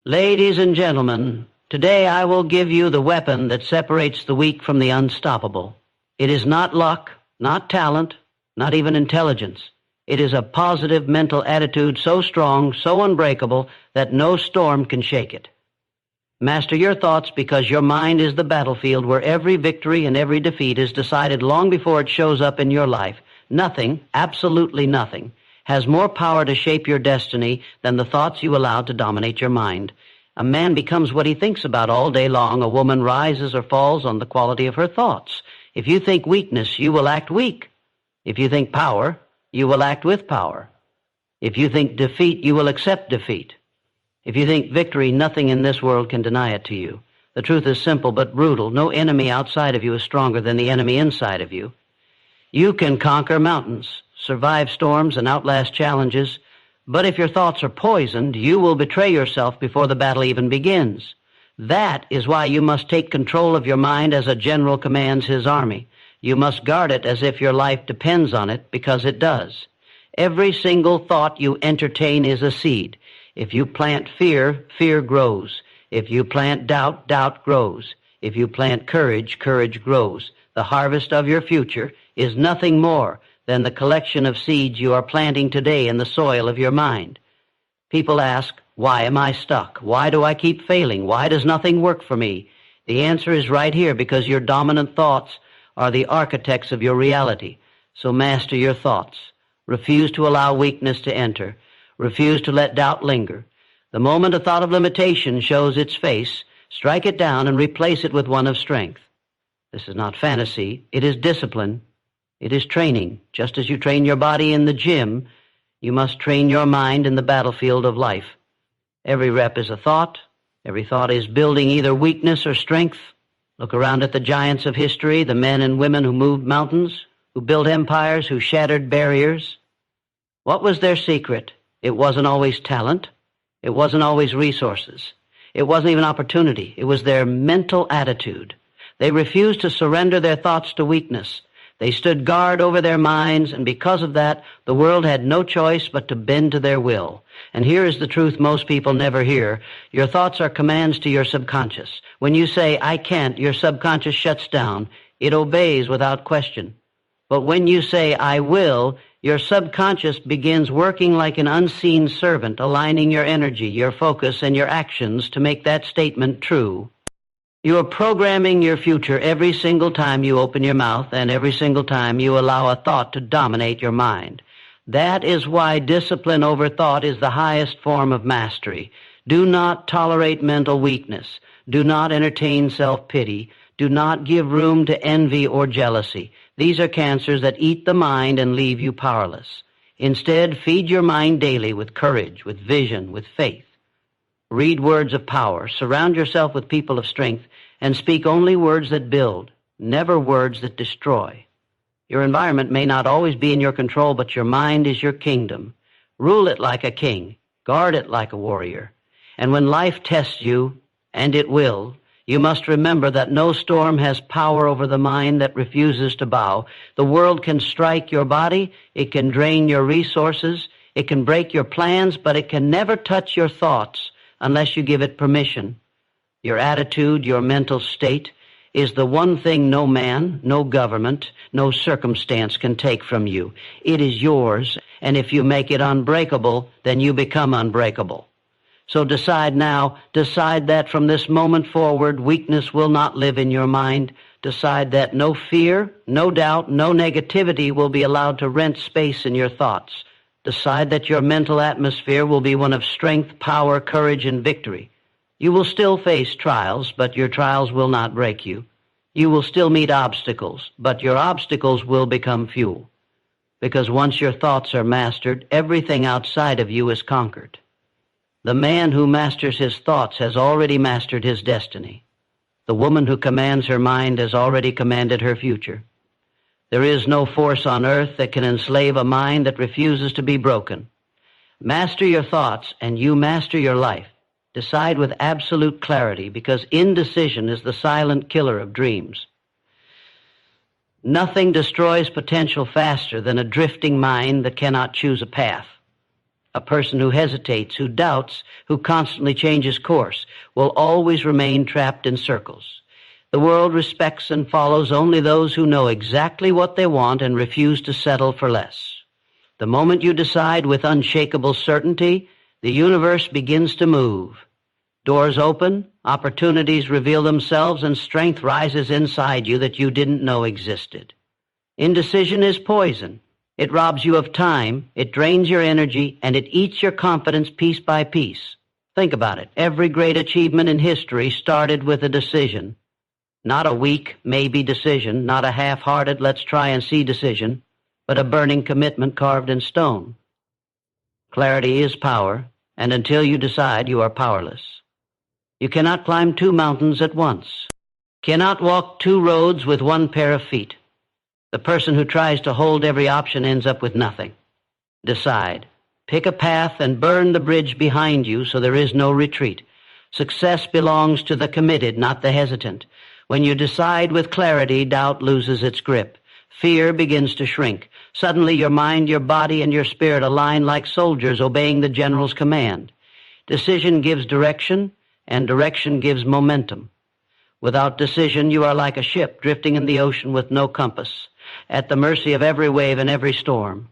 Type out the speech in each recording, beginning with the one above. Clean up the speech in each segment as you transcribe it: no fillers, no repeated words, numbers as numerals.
Ladies and gentlemen, today I will give you the weapon that separates the weak from the unstoppable. It is not luck, not talent, not even intelligence. It is a positive mental attitude so strong, so unbreakable, that no storm can shake it. Master your thoughts, because your mind is the battlefield where every victory and every defeat is decided long before it shows up in your life. Nothing, absolutely nothing, has more power to shape your destiny than the thoughts you allow to dominate your mind. A man becomes what he thinks about all day long. A woman rises or falls on the quality of her thoughts. If you think weakness, you will act weak. If you think power, you will act with power. If you think defeat, you will accept defeat. If you think victory, nothing in this world can deny it to you. The truth is simple but brutal. No enemy outside of you is stronger than the enemy inside of you. You can conquer mountains, survive storms, and outlast challenges, but if your thoughts are poisoned, you will betray yourself before the battle even begins. That is why you must take control of your mind as a general commands his army. You must guard it as if your life depends on it, because it does. Every single thought you entertain is a seed. If you plant fear, fear grows. If you plant doubt, doubt grows. If you plant courage, courage grows. The harvest of your future is nothing more than the collection of seeds you are planting today in the soil of your mind. People ask, why am I stuck? Why do I keep failing? Why does nothing work for me? The answer is right here, because your dominant thoughts are the architects of your reality. So master your thoughts. Refuse to allow weakness to enter. Refuse to let doubt linger. The moment a thought of limitation shows its face, strike it down and replace it with one of strength. This is not fantasy. It is discipline. It is training. Just as you train your body in the gym, you must train your mind in the battlefield of life. Every rep is a thought. Every thought is building either weakness or strength. Look around at the giants of history, the men and women who moved mountains, who built empires, who shattered barriers. What was their secret? It wasn't always talent. It wasn't always resources. It wasn't even opportunity. It was their mental attitude. They refused to surrender their thoughts to weakness. They stood guard over their minds, and because of that, the world had no choice but to bend to their will. And here is the truth most people never hear. Your thoughts are commands to your subconscious. When you say, I can't, your subconscious shuts down. It obeys without question. But when you say, I will, your subconscious begins working like an unseen servant, aligning your energy, your focus, and your actions to make that statement true. You are programming your future every single time you open your mouth and every single time you allow a thought to dominate your mind. That is why discipline over thought is the highest form of mastery. Do not tolerate mental weakness. Do not entertain self-pity. Do not give room to envy or jealousy. These are cancers that eat the mind and leave you powerless. Instead, feed your mind daily with courage, with vision, with faith. Read words of power, surround yourself with people of strength, and speak only words that build, never words that destroy. Your environment may not always be in your control, but your mind is your kingdom. Rule it like a king, guard it like a warrior. And when life tests you, and it will, you must remember that no storm has power over the mind that refuses to bow. The world can strike your body, it can drain your resources, it can break your plans, but it can never touch your thoughts unless you give it permission. Your attitude, your mental state, is the one thing no man, no government, no circumstance can take from you. It is yours, and if you make it unbreakable, then you become unbreakable. So decide now, decide that from this moment forward, weakness will not live in your mind. Decide that no fear, no doubt, no negativity will be allowed to rent space in your thoughts. Decide that your mental atmosphere will be one of strength, power, courage, and victory. You will still face trials, but your trials will not break you. You will still meet obstacles, but your obstacles will become fuel. Because once your thoughts are mastered, everything outside of you is conquered. The man who masters his thoughts has already mastered his destiny. The woman who commands her mind has already commanded her future. There is no force on earth that can enslave a mind that refuses to be broken. Master your thoughts, and you master your life. Decide with absolute clarity, because indecision is the silent killer of dreams. Nothing destroys potential faster than a drifting mind that cannot choose a path. A person who hesitates, who doubts, who constantly changes course, will always remain trapped in circles. The world respects and follows only those who know exactly what they want and refuse to settle for less. The moment you decide with unshakable certainty, the universe begins to move. Doors open, opportunities reveal themselves, and strength rises inside you that you didn't know existed. Indecision is poison. It robs you of time, it drains your energy, and it eats your confidence piece by piece. Think about it. Every great achievement in history started with a decision. Not a weak, maybe decision, not a half-hearted, let's try and see decision, but a burning commitment carved in stone. Clarity is power, and until you decide, you are powerless. You cannot climb 2 mountains at once. Cannot walk 2 roads with 1 pair of feet. The person who tries to hold every option ends up with nothing. Decide. Pick a path and burn the bridge behind you so there is no retreat. Success belongs to the committed, not the hesitant. When you decide with clarity, doubt loses its grip. Fear begins to shrink. Suddenly your mind, your body, and your spirit align like soldiers obeying the general's command. Decision gives direction, and direction gives momentum. Without decision, you are like a ship drifting in the ocean with no compass, at the mercy of every wave and every storm.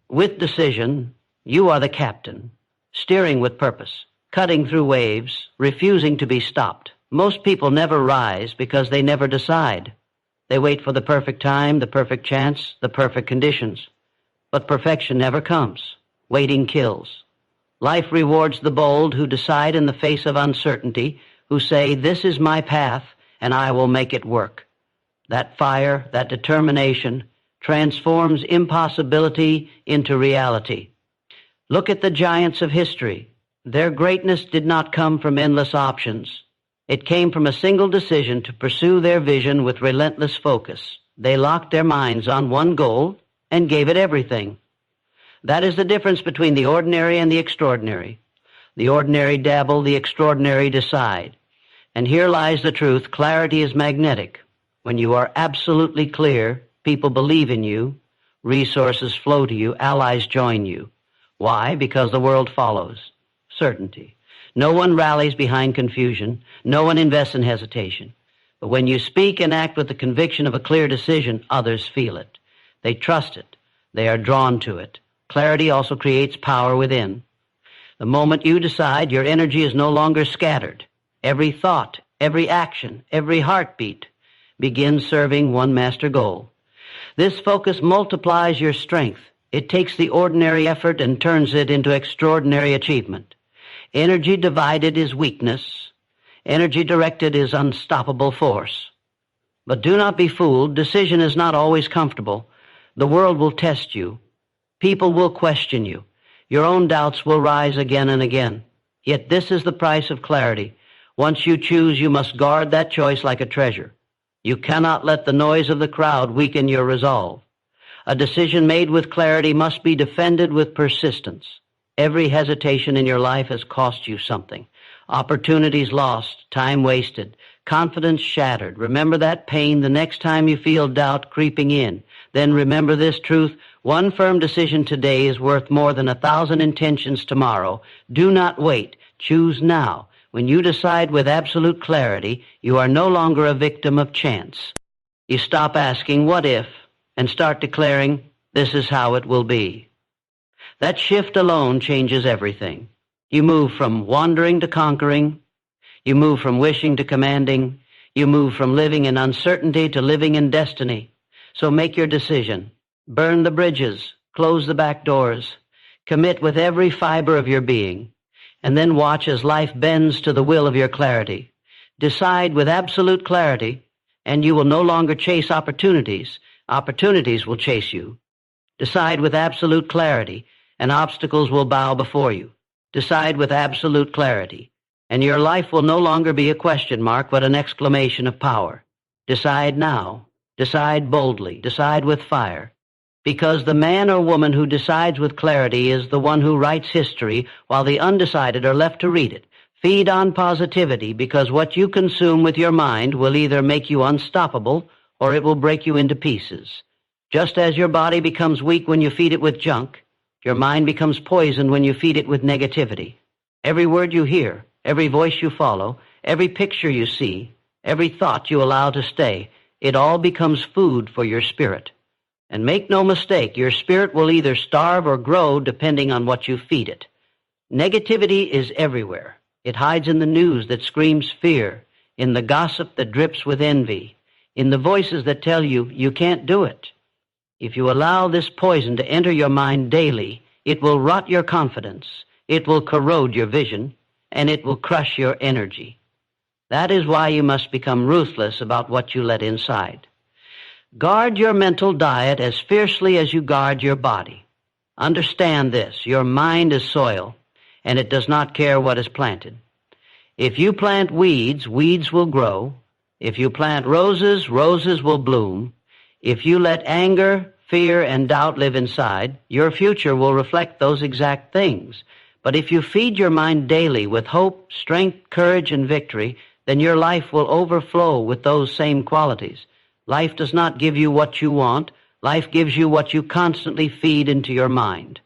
With decision, you are the captain, steering with purpose, cutting through waves, refusing to be stopped. Most people never rise because they never decide. They wait for the perfect time, the perfect chance, the perfect conditions. But perfection never comes. Waiting kills. Life rewards the bold who decide in the face of uncertainty, who say, "This is my path, and I will make it work." That fire, that determination, transforms impossibility into reality. Look at the giants of history. Their greatness did not come from endless options. It came from a single decision to pursue their vision with relentless focus. They locked their minds on one goal and gave it everything. That is the difference between the ordinary and the extraordinary. The ordinary dabble, the extraordinary decide. And here lies the truth. Clarity is magnetic. When you are absolutely clear, people believe in you, resources flow to you, allies join you. Why? Because the world follows. Certainty. No one rallies behind confusion. No one invests in hesitation. But when you speak and act with the conviction of a clear decision, others feel it. They trust it. They are drawn to it. Clarity also creates power within. The moment you decide, your energy is no longer scattered. Every thought, every action, every heartbeat begins serving one master goal. This focus multiplies your strength. It takes the ordinary effort and turns it into extraordinary achievement. Energy divided is weakness. Energy directed is unstoppable force. But do not be fooled. Decision is not always comfortable. The world will test you. People will question you. Your own doubts will rise again and again. Yet this is the price of clarity. Once you choose, you must guard that choice like a treasure. You cannot let the noise of the crowd weaken your resolve. A decision made with clarity must be defended with persistence. Every hesitation in your life has cost you something. Opportunities lost, time wasted, confidence shattered. Remember that pain the next time you feel doubt creeping in. Then remember this truth. One firm decision today is worth more than 1,000 intentions tomorrow. Do not wait. Choose now. When you decide with absolute clarity, you are no longer a victim of chance. You stop asking, "What if?" and start declaring, "This is how it will be." That shift alone changes everything. You move from wandering to conquering. You move from wishing to commanding. You move from living in uncertainty to living in destiny. So make your decision. Burn the bridges. Close the back doors. Commit with every fiber of your being. And then watch as life bends to the will of your clarity. Decide with absolute clarity, and you will no longer chase opportunities. Opportunities will chase you. Decide with absolute clarity, and obstacles will bow before you. Decide with absolute clarity, and your life will no longer be a question mark, but an exclamation of power. Decide now. Decide boldly. Decide with fire. Because the man or woman who decides with clarity is the one who writes history, while the undecided are left to read it. Feed on positivity, because what you consume with your mind will either make you unstoppable or it will break you into pieces. Just as your body becomes weak when you feed it with junk, Your mind becomes poisoned when you feed it with negativity. Every word you hear, every voice you follow, every picture you see, every thought you allow to stay, it all becomes food for your spirit. And make no mistake, your spirit will either starve or grow depending on what you feed it. Negativity is everywhere. It hides in the news that screams fear, in the gossip that drips with envy, in the voices that tell you you can't do it. If you allow this poison to enter your mind daily, it will rot your confidence, it will corrode your vision, and it will crush your energy. That is why you must become ruthless about what you let inside. Guard your mental diet as fiercely as you guard your body. Understand this, your mind is soil, and it does not care what is planted. If you plant weeds, weeds will grow. If you plant roses, roses will bloom. If you let anger, fear, and doubt live inside, your future will reflect those exact things. But if you feed your mind daily with hope, strength, courage, and victory, then your life will overflow with those same qualities. Life does not give you what you want. Life gives you what you constantly feed into your mind.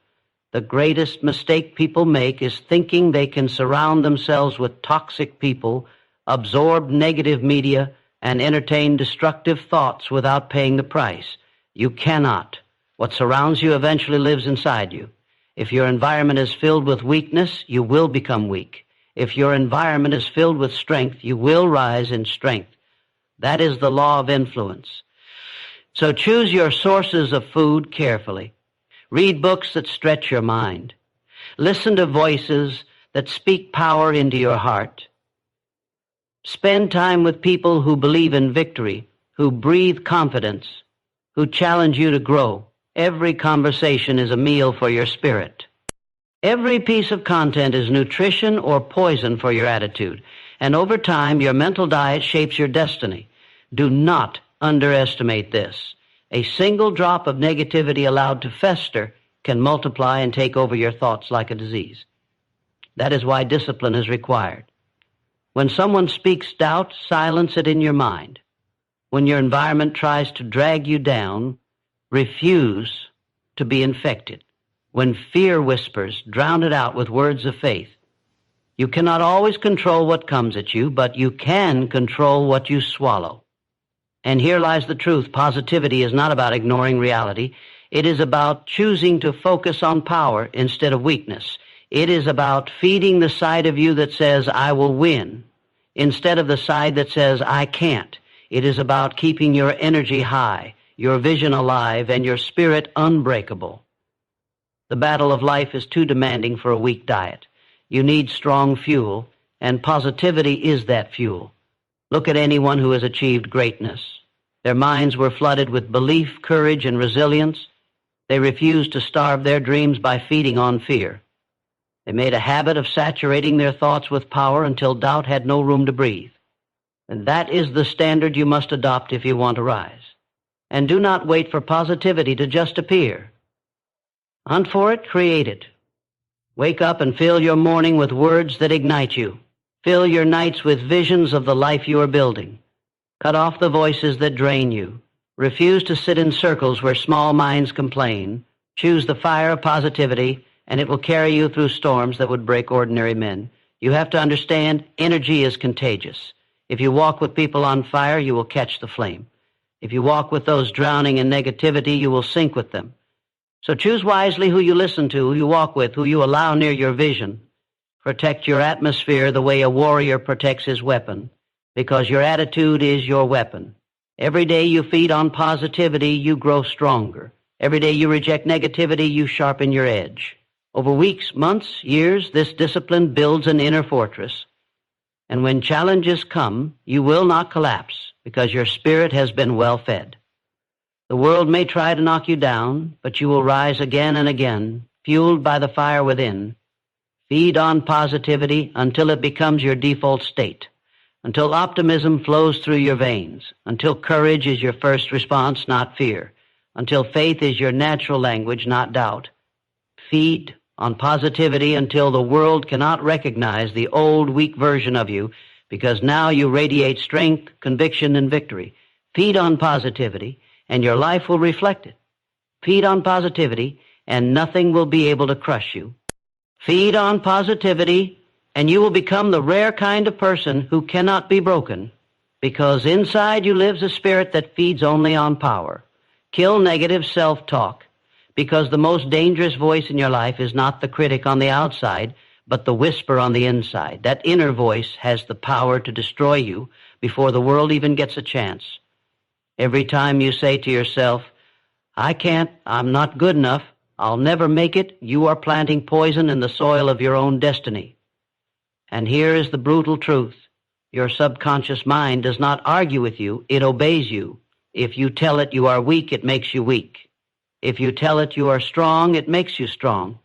The greatest mistake people make is thinking they can surround themselves with toxic people, absorb negative media, and entertain destructive thoughts without paying the price. You cannot. What surrounds you eventually lives inside you. If your environment is filled with weakness, you will become weak. If your environment is filled with strength, you will rise in strength. That is the law of influence. So choose your sources of food carefully. Read books that stretch your mind. Listen to voices that speak power into your heart. Spend time with people who believe in victory, who breathe confidence, who challenge you to grow. Every conversation is a meal for your spirit. Every piece of content is nutrition or poison for your attitude, and over time, your mental diet shapes your destiny. Do not underestimate this. A single drop of negativity allowed to fester can multiply and take over your thoughts like a disease. That is why discipline is required. When someone speaks doubt, silence it in your mind. When your environment tries to drag you down, refuse to be infected. When fear whispers, drown it out with words of faith. You cannot always control what comes at you, but you can control what you swallow. And here lies the truth. Positivity is not about ignoring reality. It is about choosing to focus on power instead of weakness. It is about feeding the side of you that says, I will win, instead of the side that says, I can't. It is about keeping your energy high, your vision alive, and your spirit unbreakable. The battle of life is too demanding for a weak diet. You need strong fuel, and positivity is that fuel. Look at anyone who has achieved greatness. Their minds were flooded with belief, courage, and resilience. They refused to starve their dreams by feeding on fear. They made a habit of saturating their thoughts with power until doubt had no room to breathe. And that is the standard you must adopt if you want to rise. And do not wait for positivity to just appear. Hunt for it, create it. Wake up and fill your morning with words that ignite you. Fill your nights with visions of the life you are building. Cut off the voices that drain you. Refuse to sit in circles where small minds complain. Choose the fire of positivity, and it will carry you through storms that would break ordinary men. You have to understand, energy is contagious. If you walk with people on fire, you will catch the flame. If you walk with those drowning in negativity, you will sink with them. So choose wisely who you listen to, who you walk with, who you allow near your vision. Protect your atmosphere the way a warrior protects his weapon, because your attitude is your weapon. Every day you feed on positivity, you grow stronger. Every day you reject negativity, you sharpen your edge. Over weeks, months, years, this discipline builds an inner fortress. And when challenges come, you will not collapse, because your spirit has been well fed. The world may try to knock you down, but you will rise again and again, fueled by the fire within. Feed on positivity until it becomes your default state, until optimism flows through your veins, until courage is your first response, not fear, until faith is your natural language, not doubt. Feed on positivity until the world cannot recognize the old, weak version of you, because now you radiate strength, conviction, and victory. Feed on positivity, and your life will reflect it. Feed on positivity, and nothing will be able to crush you. Feed on positivity, and you will become the rare kind of person who cannot be broken, because inside you lives a spirit that feeds only on power. Kill negative self-talk, because the most dangerous voice in your life is not the critic on the outside, but the whisper on the inside. That inner voice has the power to destroy you before the world even gets a chance. Every time you say to yourself, "I can't, I'm not good enough, I'll never make it," you are planting poison in the soil of your own destiny. And here is the brutal truth. Your subconscious mind does not argue with you, it obeys you. If you tell it you are weak, it makes you weak. If you tell it you are strong, it makes you strong.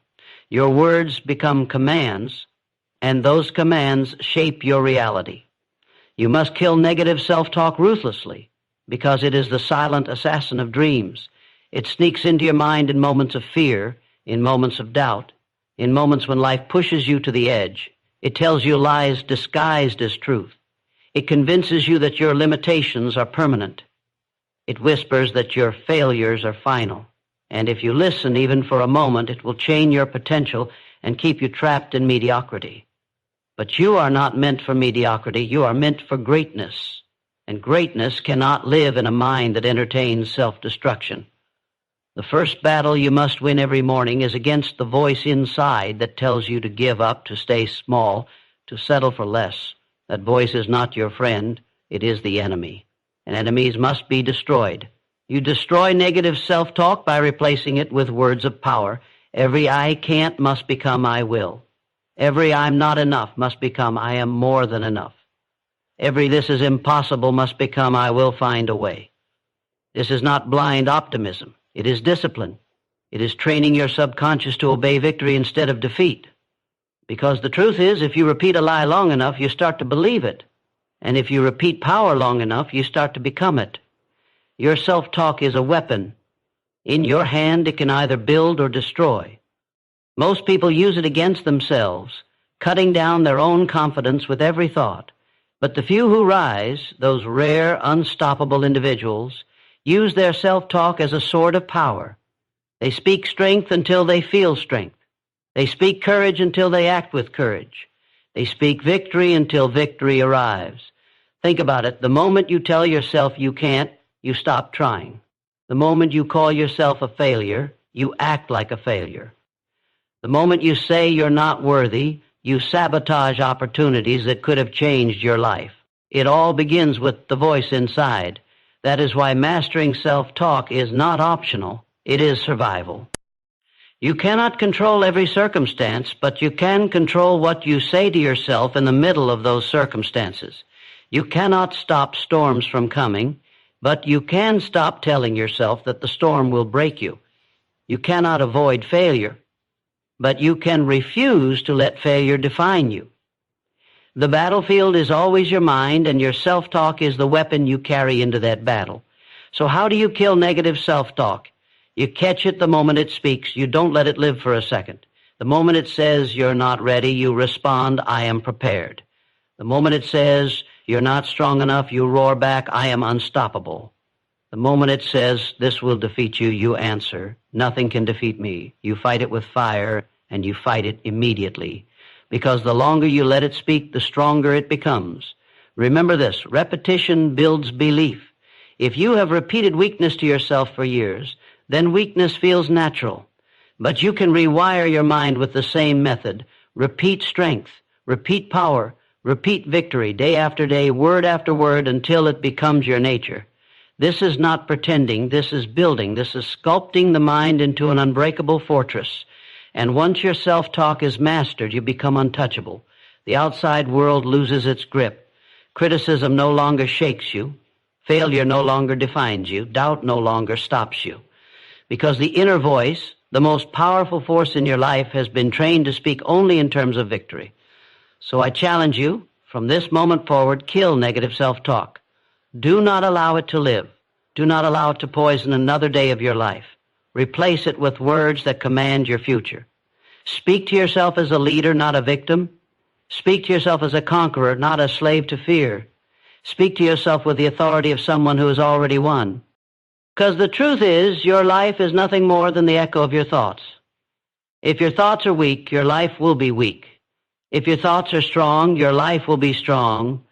Your words become commands, and those commands shape your reality. You must kill negative self-talk ruthlessly, because it is the silent assassin of dreams. It sneaks into your mind in moments of fear, in moments of doubt, in moments when life pushes you to the edge. It tells you lies disguised as truth. It convinces you that your limitations are permanent. It whispers that your failures are final. And if you listen even for a moment, it will chain your potential and keep you trapped in mediocrity. But you are not meant for mediocrity. You are meant for greatness. And greatness cannot live in a mind that entertains self-destruction. The first battle you must win every morning is against the voice inside that tells you to give up, to stay small, to settle for less. That voice is not your friend. It is the enemy. And enemies must be destroyed. You destroy negative self-talk by replacing it with words of power. Every "I can't" must become "I will." Every "I'm not enough" must become "I am more than enough." Every "this is impossible" must become "I will find a way." This is not blind optimism. It is discipline. It is training your subconscious to obey victory instead of defeat. Because the truth is, if you repeat a lie long enough, you start to believe it. And if you repeat power long enough, you start to become it. Your self-talk is a weapon. In your hand, it can either build or destroy. Most people use it against themselves, cutting down their own confidence with every thought. But the few who rise, those rare, unstoppable individuals, use their self-talk as a sword of power. They speak strength until they feel strength. They speak courage until they act with courage. They speak victory until victory arrives. Think about it. The moment you tell yourself you can't, you stop trying. The moment you call yourself a failure, you act like a failure. The moment you say you're not worthy, you sabotage opportunities that could have changed your life. It all begins with the voice inside. That is why mastering self-talk is not optional. It is survival. You cannot control every circumstance, but you can control what you say to yourself in the middle of those circumstances. You cannot stop storms from coming, but you can stop telling yourself that the storm will break you. You cannot avoid failure, but you can refuse to let failure define you. The battlefield is always your mind, and your self-talk is the weapon you carry into that battle. So how do you kill negative self-talk? You catch it the moment it speaks. You don't let it live for a second. The moment it says you're not ready, you respond, "I am prepared." The moment it says you're not strong enough, you roar back, "I am unstoppable." The moment it says this will defeat you, you answer, "Nothing can defeat me." You fight it with fire, and you fight it immediately. Because the longer you let it speak, the stronger it becomes. Remember this, repetition builds belief. If you have repeated weakness to yourself for years, then weakness feels natural. But you can rewire your mind with the same method. Repeat strength, repeat power, repeat victory day after day, word after word, until it becomes your nature. This is not pretending, this is building, this is sculpting the mind into an unbreakable fortress. And once your self-talk is mastered, you become untouchable. The outside world loses its grip. Criticism no longer shakes you. Failure no longer defines you. Doubt no longer stops you. Because the inner voice, the most powerful force in your life, has been trained to speak only in terms of victory. So I challenge you, from this moment forward, kill negative self-talk. Do not allow it to live. Do not allow it to poison another day of your life. Replace it with words that command your future. Speak to yourself as a leader, not a victim. Speak to yourself as a conqueror, not a slave to fear. Speak to yourself with the authority of someone who has already won. Because the truth is, your life is nothing more than the echo of your thoughts. If your thoughts are weak, your life will be weak. If your thoughts are strong, your life will be strong.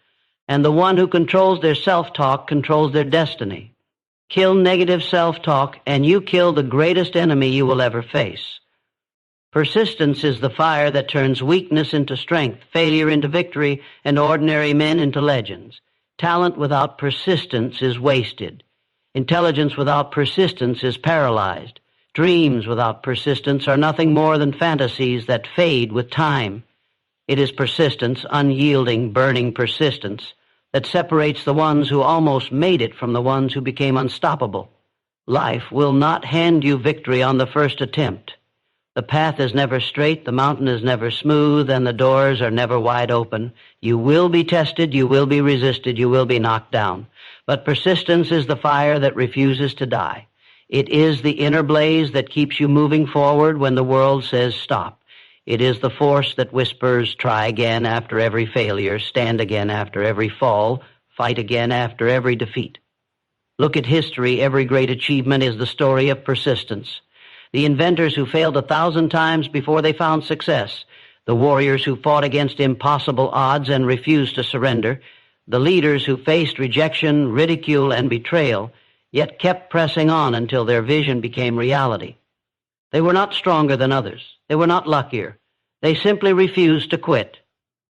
And the one who controls their self-talk controls their destiny. Kill negative self-talk, and you kill the greatest enemy you will ever face. Persistence is the fire that turns weakness into strength, failure into victory, and ordinary men into legends. Talent without persistence is wasted. Intelligence without persistence is paralyzed. Dreams without persistence are nothing more than fantasies that fade with time. It is persistence, unyielding, burning persistence, that separates the ones who almost made it from the ones who became unstoppable. Life will not hand you victory on the first attempt. The path is never straight, the mountain is never smooth, and the doors are never wide open. You will be tested, you will be resisted, you will be knocked down. But persistence is the fire that refuses to die. It is the inner blaze that keeps you moving forward when the world says stop. It is the force that whispers, try again after every failure, stand again after every fall, fight again after every defeat. Look at history. Every great achievement is the story of persistence. The inventors who failed 1,000 times before they found success, the warriors who fought against impossible odds and refused to surrender, the leaders who faced rejection, ridicule, and betrayal, yet kept pressing on until their vision became reality. They were not stronger than others. They were not luckier. They simply refused to quit.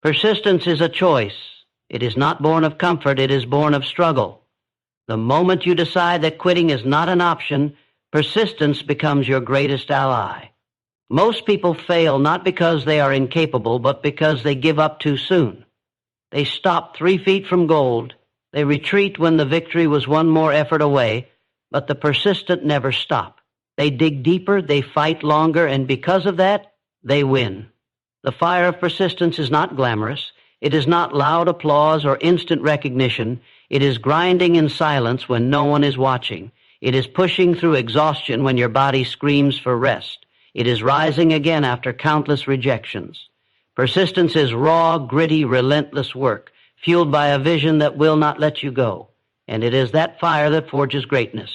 Persistence is a choice. It is not born of comfort. It is born of struggle. The moment you decide that quitting is not an option, persistence becomes your greatest ally. Most people fail not because they are incapable, but because they give up too soon. They stop 3 feet from gold. They retreat when the victory was one more effort away, but the persistent never stop. They dig deeper, they fight longer, and because of that, they win. The fire of persistence is not glamorous. It is not loud applause or instant recognition. It is grinding in silence when no one is watching. It is pushing through exhaustion when your body screams for rest. It is rising again after countless rejections. Persistence is raw, gritty, relentless work, fueled by a vision that will not let you go. And it is that fire that forges greatness.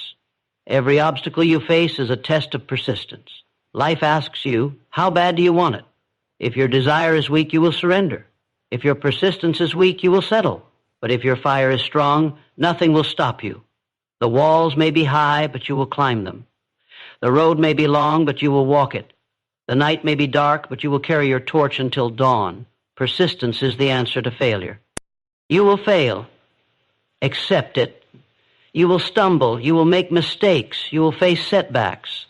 Every obstacle you face is a test of persistence. Life asks you, how bad do you want it? If your desire is weak, you will surrender. If your persistence is weak, you will settle. But if your fire is strong, nothing will stop you. The walls may be high, but you will climb them. The road may be long, but you will walk it. The night may be dark, but you will carry your torch until dawn. Persistence is the answer to failure. You will fail. Accept it. You will stumble. You will make mistakes. You will face setbacks.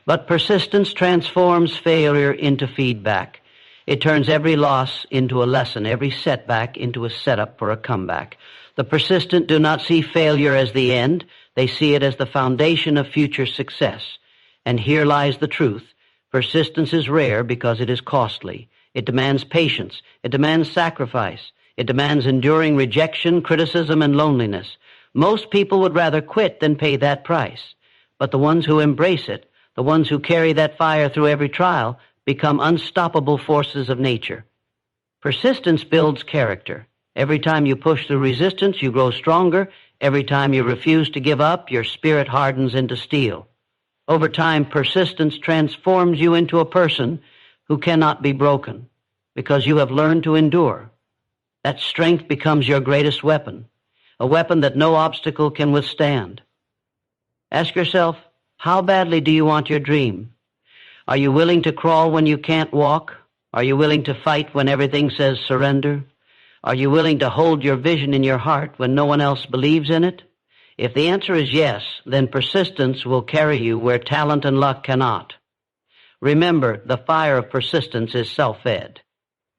But persistence transforms failure into feedback. It turns every loss into a lesson, every setback into a setup for a comeback. The persistent do not see failure as the end. They see it as the foundation of future success. And here lies the truth. Persistence is rare because it is costly. It demands patience. It demands sacrifice. It demands enduring rejection, criticism, and loneliness. Most people would rather quit than pay that price. But the ones who embrace it, the ones who carry that fire through every trial, become unstoppable forces of nature. Persistence builds character. Every time you push through resistance, you grow stronger. Every time you refuse to give up, your spirit hardens into steel. Over time, persistence transforms you into a person who cannot be broken because you have learned to endure. That strength becomes your greatest weapon, a weapon that no obstacle can withstand. Ask yourself, how badly do you want your dream? Are you willing to crawl when you can't walk? Are you willing to fight when everything says surrender? Are you willing to hold your vision in your heart when no one else believes in it? If the answer is yes, then persistence will carry you where talent and luck cannot. Remember, the fire of persistence is self-fed.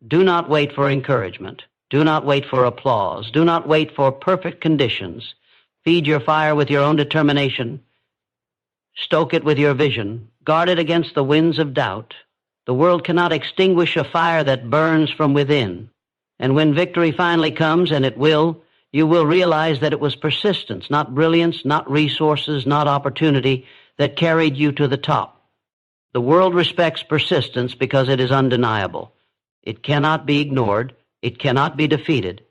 Do not wait for encouragement. Do not wait for applause. Do not wait for perfect conditions. Feed your fire with your own determination. Stoke it with your vision. Guard it against the winds of doubt. The world cannot extinguish a fire that burns from within. And when victory finally comes, and it will, you will realize that it was persistence, not brilliance, not resources, not opportunity, that carried you to the top. The world respects persistence because it is undeniable. It cannot be ignored. It cannot be defeated.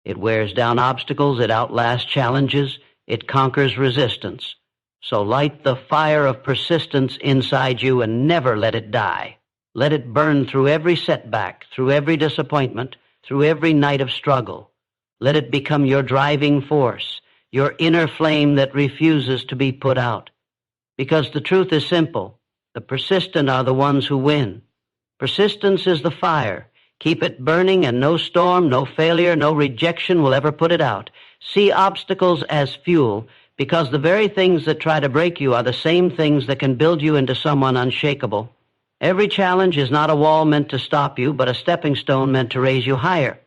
It wears down obstacles. It outlasts challenges. It conquers resistance. So light the fire of persistence inside you and never let it die. Let it burn through every setback, through every disappointment, through every night of struggle. Let it become your driving force, your inner flame that refuses to be put out. Because the truth is simple. The persistent are the ones who win. Persistence is the fire. Keep it burning, and no storm, no failure, no rejection will ever put it out. See obstacles as fuel, because the very things that try to break you are the same things that can build you into someone unshakable. Every challenge is not a wall meant to stop you, but a stepping stone meant to raise you higher.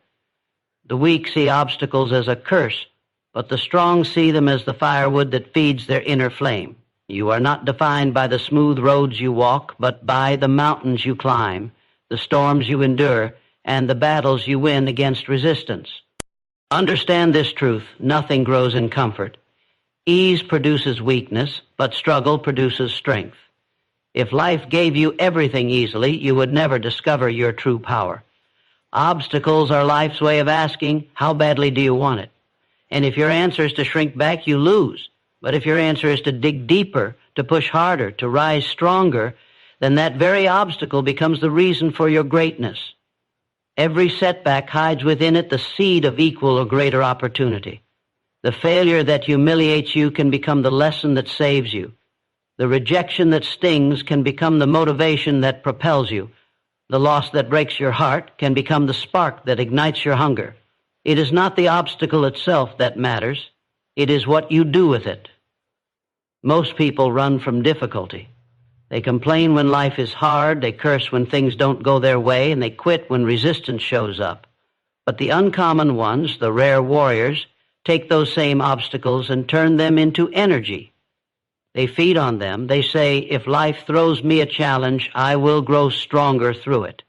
The weak see obstacles as a curse, but the strong see them as the firewood that feeds their inner flame. You are not defined by the smooth roads you walk, but by the mountains you climb, the storms you endure, and the battles you win against resistance. Understand this truth: nothing grows in comfort. Ease produces weakness, but struggle produces strength. If life gave you everything easily, you would never discover your true power. Obstacles are life's way of asking, how badly do you want it? And if your answer is to shrink back, you lose. But if your answer is to dig deeper, to push harder, to rise stronger, then that very obstacle becomes the reason for your greatness. Every setback hides within it the seed of equal or greater opportunity. The failure that humiliates you can become the lesson that saves you. The rejection that stings can become the motivation that propels you. The loss that breaks your heart can become the spark that ignites your hunger. It is not the obstacle itself that matters. It is what you do with it. Most people run from difficulty. They complain when life is hard, they curse when things don't go their way, and they quit when resistance shows up. But the uncommon ones, the rare warriors, take those same obstacles and turn them into energy. They feed on them. They say, if life throws me a challenge, I will grow stronger through it.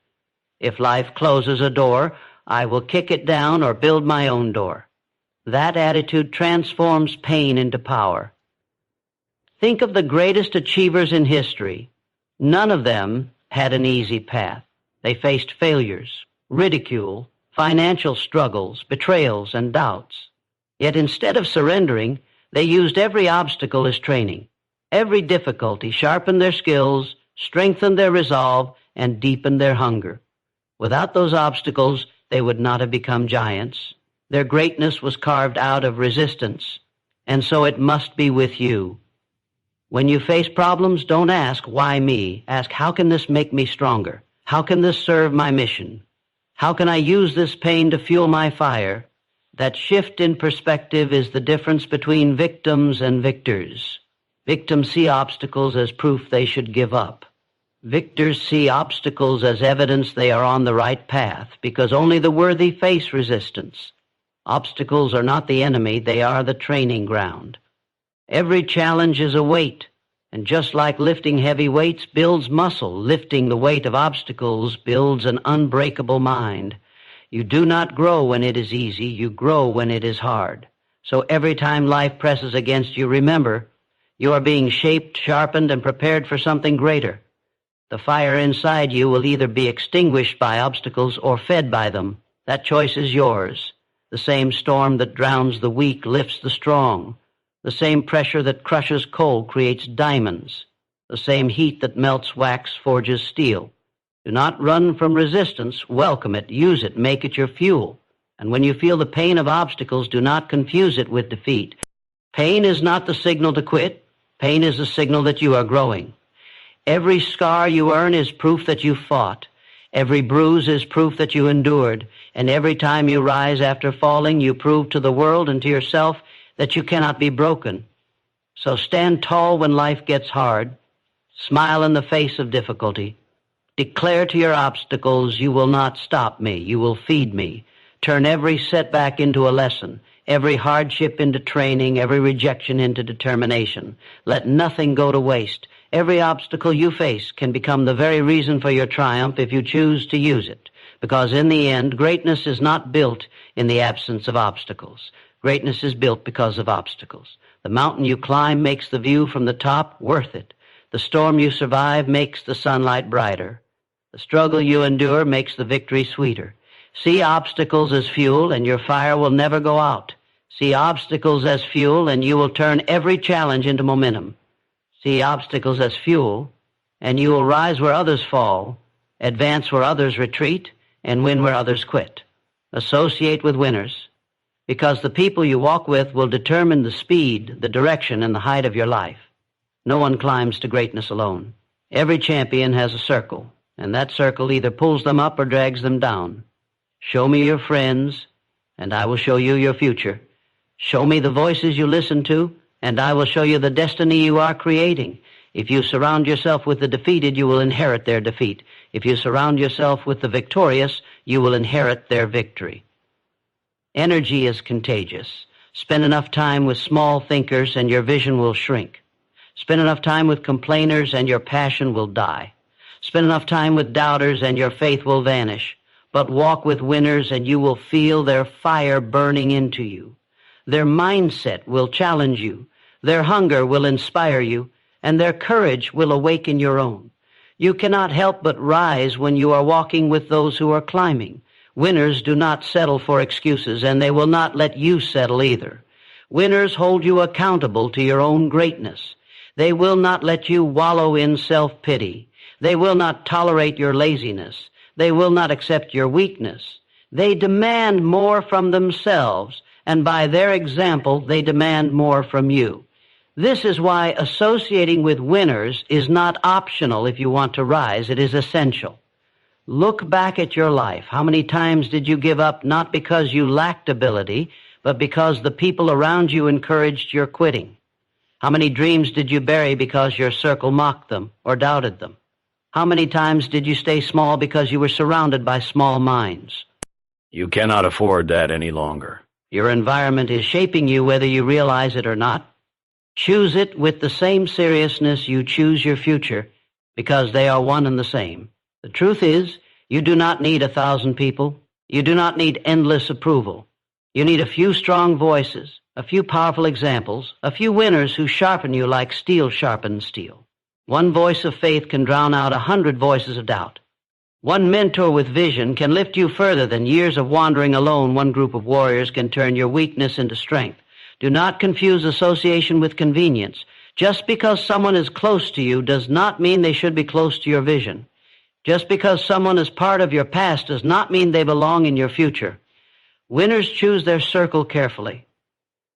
If life closes a door, I will kick it down or build my own door. That attitude transforms pain into power. Think of the greatest achievers in history. None of them had an easy path. They faced failures, ridicule, financial struggles, betrayals, and doubts. Yet instead of surrendering, they used every obstacle as training. Every difficulty sharpened their skills, strengthened their resolve, and deepened their hunger. Without those obstacles, they would not have become giants. Their greatness was carved out of resistance, and so it must be with you. When you face problems, don't ask, why me? Ask, how can this make me stronger? How can this serve my mission? How can I use this pain to fuel my fire? That shift in perspective is the difference between victims and victors. Victims see obstacles as proof they should give up. Victors see obstacles as evidence they are on the right path, because only the worthy face resistance. Obstacles are not the enemy, they are the training ground. Every challenge is a weight, and just like lifting heavy weights builds muscle, lifting the weight of obstacles builds an unbreakable mind. You do not grow when it is easy, you grow when it is hard. So every time life presses against you, remember, you are being shaped, sharpened, and prepared for something greater. The fire inside you will either be extinguished by obstacles or fed by them. That choice is yours. The same storm that drowns the weak lifts the strong. The same pressure that crushes coal creates diamonds. The same heat that melts wax forges steel. Do not run from resistance. Welcome it, use it, make it your fuel. And when you feel the pain of obstacles, do not confuse it with defeat. Pain is not the signal to quit. Pain is the signal that you are growing. Every scar you earn is proof that you fought. Every bruise is proof that you endured. And every time you rise after falling, you prove to the world and to yourself that you cannot be broken. So stand tall when life gets hard. Smile in the face of difficulty. Declare to your obstacles, you will not stop me, you will feed me. Turn every setback into a lesson, every hardship into training, every rejection into determination. Let nothing go to waste. Every obstacle you face can become the very reason for your triumph if you choose to use it. Because in the end, greatness is not built in the absence of obstacles. Greatness is built because of obstacles. The mountain you climb makes the view from the top worth it. The storm you survive makes the sunlight brighter. The struggle you endure makes the victory sweeter. See obstacles as fuel, and your fire will never go out. See obstacles as fuel, and you will turn every challenge into momentum. See obstacles as fuel, and you will rise where others fall, advance where others retreat, and win where others quit. Associate with winners, because the people you walk with will determine the speed, the direction, and the height of your life. No one climbs to greatness alone. Every champion has a circle, and that circle either pulls them up or drags them down. Show me your friends, and I will show you your future. Show me the voices you listen to, and I will show you the destiny you are creating. If you surround yourself with the defeated, you will inherit their defeat. If you surround yourself with the victorious, you will inherit their victory. Energy is contagious. Spend enough time with small thinkers, and your vision will shrink. Spend enough time with complainers, and your passion will die. Spend enough time with doubters, and your faith will vanish. But walk with winners, and you will feel their fire burning into you. Their mindset will challenge you. Their hunger will inspire you, and their courage will awaken your own. You cannot help but rise when you are walking with those who are climbing. Winners do not settle for excuses, and they will not let you settle either. Winners hold you accountable to your own greatness. They will not let you wallow in self-pity. They will not tolerate your laziness. They will not accept your weakness. They demand more from themselves, and by their example, they demand more from you. This is why associating with winners is not optional if you want to rise. It is essential. Look back at your life. How many times did you give up not because you lacked ability, but because the people around you encouraged your quitting? How many dreams did you bury because your circle mocked them or doubted them? How many times did you stay small because you were surrounded by small minds? You cannot afford that any longer. Your environment is shaping you whether you realize it or not. Choose it with the same seriousness you choose your future, because they are one and the same. The truth is, you do not need 1,000 people. You do not need endless approval. You need a few strong voices, a few powerful examples, a few winners who sharpen you like steel sharpens steel. One voice of faith can drown out 100 voices of doubt. One mentor with vision can lift you further than years of wandering alone. One group of warriors can turn your weakness into strength. Do not confuse association with convenience. Just because someone is close to you does not mean they should be close to your vision. Just because someone is part of your past does not mean they belong in your future. Winners choose their circle carefully.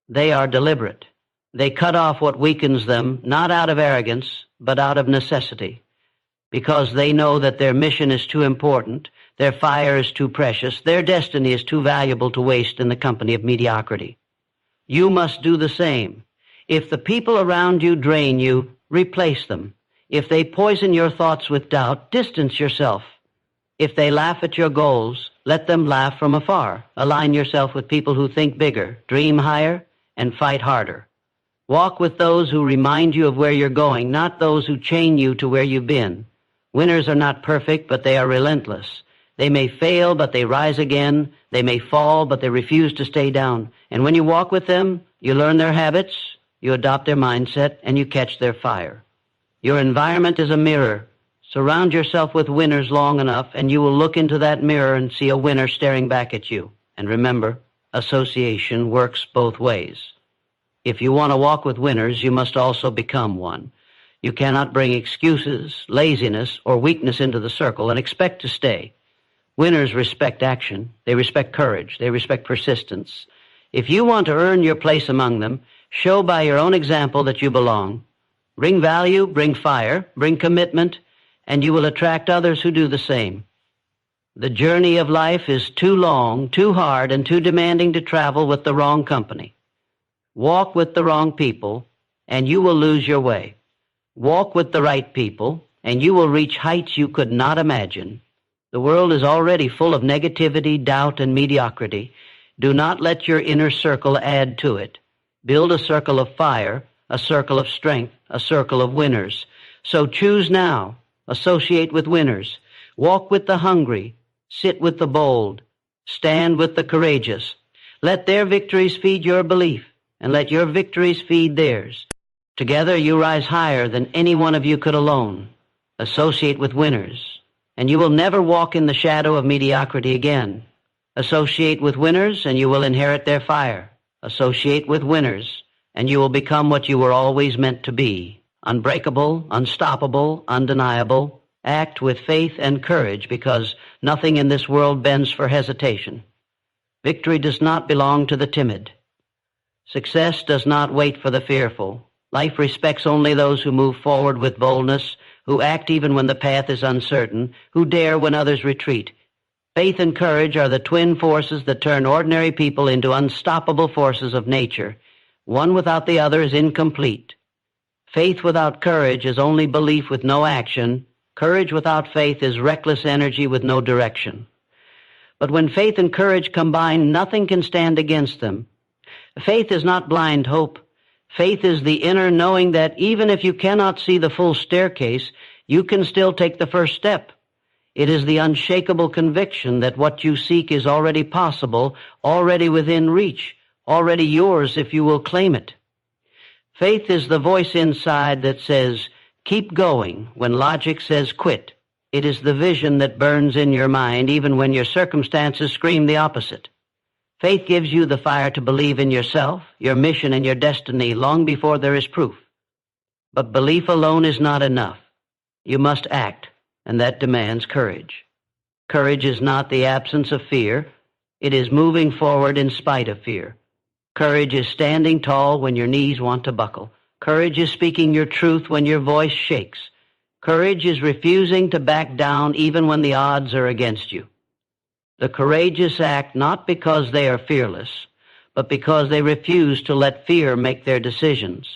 They are deliberate. They cut off what weakens them, not out of arrogance, but out of necessity, because they know that their mission is too important, their fire is too precious, their destiny is too valuable to waste in the company of mediocrity. You must do the same. If the people around you drain you, replace them. If they poison your thoughts with doubt, distance yourself. If they laugh at your goals, let them laugh from afar. Align yourself with people who think bigger, dream higher, and fight harder. Walk with those who remind you of where you're going, not those who chain you to where you've been. Winners are not perfect, but they are relentless. They may fail, but they rise again. They may fall, but they refuse to stay down. And when you walk with them, you learn their habits, you adopt their mindset, and you catch their fire. Your environment is a mirror. Surround yourself with winners long enough, and you will look into that mirror and see a winner staring back at you. And remember, association works both ways. If you want to walk with winners, you must also become one. You cannot bring excuses, laziness, or weakness into the circle and expect to stay. Winners respect action. They respect courage. They respect persistence. If you want to earn your place among them, show by your own example that you belong. Bring value, bring fire, bring commitment, and you will attract others who do the same. The journey of life is too long, too hard, and too demanding to travel with the wrong company. Walk with the wrong people, and you will lose your way. Walk with the right people, and you will reach heights you could not imagine. The world is already full of negativity, doubt, and mediocrity. Do not let your inner circle add to it. Build a circle of fire, a circle of strength, a circle of winners. So choose now. Associate with winners. Walk with the hungry. Sit with the bold. Stand with the courageous. Let their victories feed your belief, and let your victories feed theirs. Together you rise higher than any one of you could alone. Associate with winners, and you will never walk in the shadow of mediocrity again. Associate with winners, and you will inherit their fire. Associate with winners, and you will become what you were always meant to be, Unbreakable, unstoppable, undeniable. Act with faith and courage because nothing in this world bends for hesitation. Victory does not belong to the timid. Success does not wait for the fearful. Life respects only those who move forward with boldness, who act even when the path is uncertain, who dare when others retreat. Faith and courage are the twin forces that turn ordinary people into unstoppable forces of nature. One without the other is incomplete. Faith without courage is only belief with no action. Courage without faith is reckless energy with no direction. But when faith and courage combine, nothing can stand against them. Faith is not blind hope. Faith is the inner knowing that even if you cannot see the full staircase, you can still take the first step. It is the unshakable conviction that what you seek is already possible, already within reach, already yours if you will claim it. Faith is the voice inside that says, keep going when logic says quit. It is the vision that burns in your mind even when your circumstances scream the opposite. Faith gives you the fire to believe in yourself, your mission, and your destiny long before there is proof. But belief alone is not enough. You must act, and that demands courage. Courage is not the absence of fear. It is moving forward in spite of fear. Courage is standing tall when your knees want to buckle. Courage is speaking your truth when your voice shakes. Courage is refusing to back down even when the odds are against you. The courageous act not because they are fearless, but because they refuse to let fear make their decisions.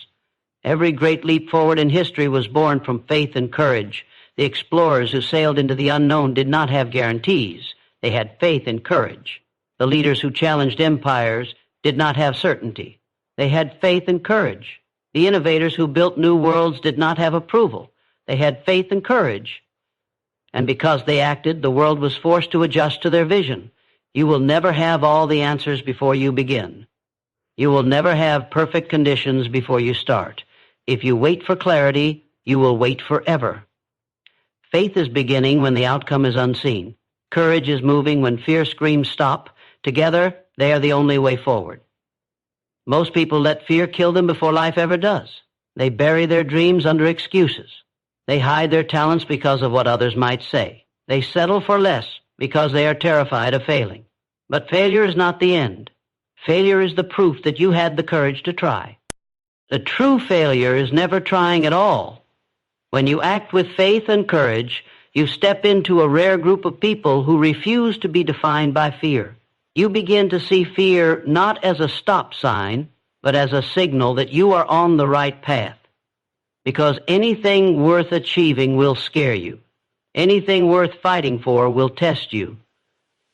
Every great leap forward in history was born from faith and courage. The explorers who sailed into the unknown did not have guarantees. They had faith and courage. The leaders who challenged empires did not have certainty. They had faith and courage. The innovators who built new worlds did not have approval. They had faith and courage. And because they acted, the world was forced to adjust to their vision. You will never have all the answers before you begin. You will never have perfect conditions before you start. If you wait for clarity, you will wait forever. Faith is beginning when the outcome is unseen. Courage is moving when fear screams stop. Together, they are the only way forward. Most people let fear kill them before life ever does. They bury their dreams under excuses. They hide their talents because of what others might say. They settle for less because they are terrified of failing. But failure is not the end. Failure is the proof that you had the courage to try. The true failure is never trying at all. When you act with faith and courage, you step into a rare group of people who refuse to be defined by fear. You begin to see fear not as a stop sign, but as a signal that you are on the right path. Because anything worth achieving will scare you. Anything worth fighting for will test you.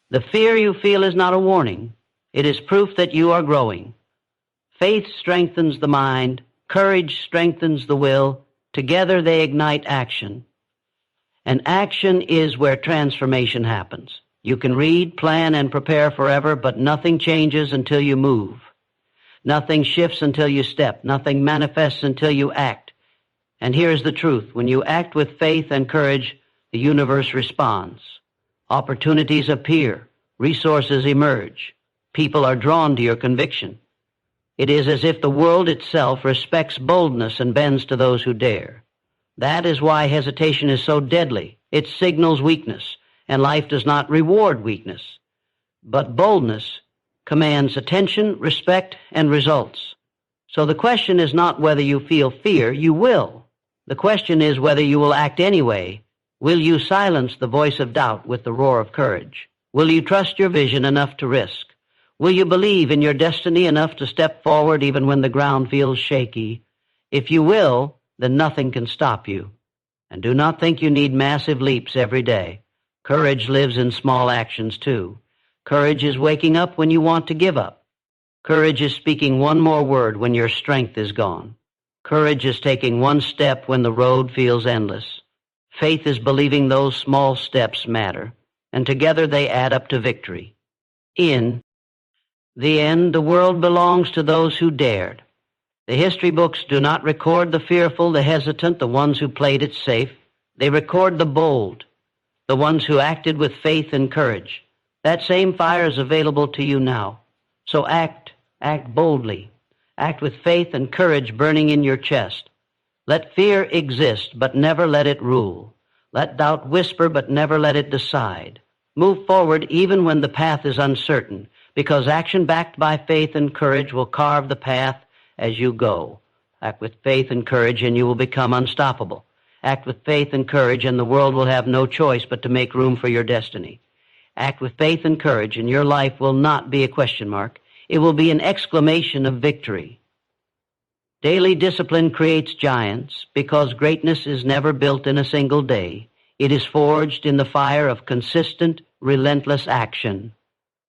The fear you feel is not a warning. It is proof that you are growing. Faith strengthens the mind. Courage strengthens the will. Together they ignite action. And action is where transformation happens. You can read, plan, and prepare forever, but nothing changes until you move. Nothing shifts until you step. Nothing manifests until you act. And here's the truth. When you act with faith and courage, the universe responds. Opportunities appear. Resources emerge. People are drawn to your conviction. It is as if the world itself respects boldness and bends to those who dare. That is why hesitation is so deadly. It signals weakness, and life does not reward weakness. But boldness commands attention, respect, and results. So the question is not whether you feel fear, you will. The question is whether you will act anyway. Will you silence the voice of doubt with the roar of courage? Will you trust your vision enough to risk? Will you believe in your destiny enough to step forward even when the ground feels shaky? If you will, then nothing can stop you. And do not think you need massive leaps every day. Courage lives in small actions too. Courage is waking up when you want to give up. Courage is speaking one more word when your strength is gone. Courage is taking one step when the road feels endless. Faith is believing those small steps matter, and together they add up to victory. In the end, the world belongs to those who dared. The history books do not record the fearful, the hesitant, the ones who played it safe. They record the bold, the ones who acted with faith and courage. That same fire is available to you now. So act boldly. Act with faith and courage burning in your chest. Let fear exist, but never let it rule. Let doubt whisper, but never let it decide. Move forward even when the path is uncertain, because action backed by faith and courage will carve the path as you go. Act with faith and courage, and you will become unstoppable. Act with faith and courage, and the world will have no choice but to make room for your destiny. Act with faith and courage, and your life will not be a question mark. It will be an exclamation of victory. Daily discipline creates giants because greatness is never built in a single day. It is forged in the fire of consistent, relentless action.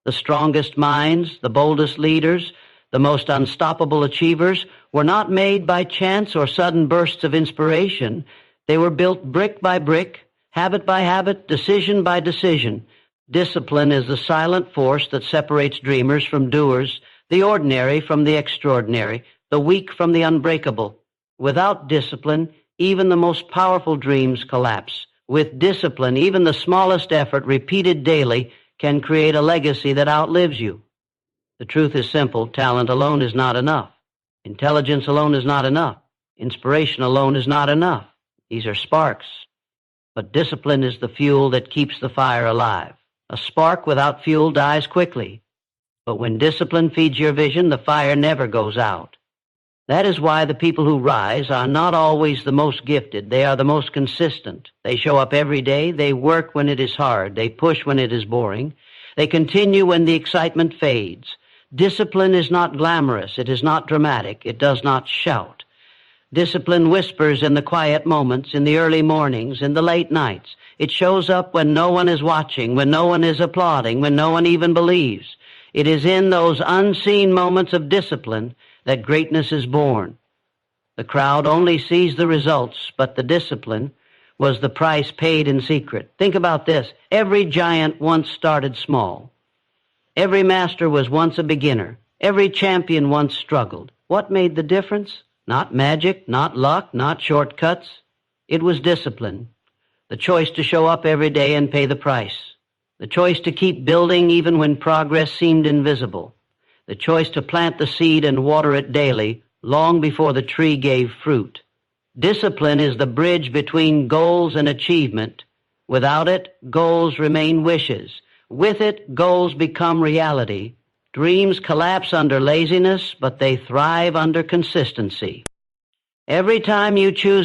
The strongest minds, the boldest leaders, the most unstoppable achievers were not made by chance or sudden bursts of inspiration. They were built brick by brick, habit by habit, decision by decision. Discipline is the silent force that separates dreamers from doers, the ordinary from the extraordinary, the weak from the unbreakable. Without discipline, even the most powerful dreams collapse. With discipline, even the smallest effort repeated daily can create a legacy that outlives you. The truth is simple. Talent alone is not enough. Intelligence alone is not enough. Inspiration alone is not enough. These are sparks. But discipline is the fuel that keeps the fire alive. A spark without fuel dies quickly. But when discipline feeds your vision, the fire never goes out. That is why the people who rise are not always the most gifted. They are the most consistent. They show up every day. They work when it is hard. They push when it is boring. They continue when the excitement fades. Discipline is not glamorous. It is not dramatic. It does not shout. Discipline whispers in the quiet moments, in the early mornings, in the late nights. It shows up when no one is watching, when no one is applauding, when no one even believes. It is in those unseen moments of discipline that greatness is born. The crowd only sees the results, but the discipline was the price paid in secret. Think about this. Every giant once started small. Every master was once a beginner. Every champion once struggled. What made the difference? Not magic, not luck, not shortcuts. It was discipline. The choice to show up every day and pay the price. The choice to keep building even when progress seemed invisible. The choice to plant the seed and water it daily, long before the tree gave fruit. Discipline is the bridge between goals and achievement. Without it, goals remain wishes. With it, goals become reality. Dreams collapse under laziness, but they thrive under consistency. Every time you choose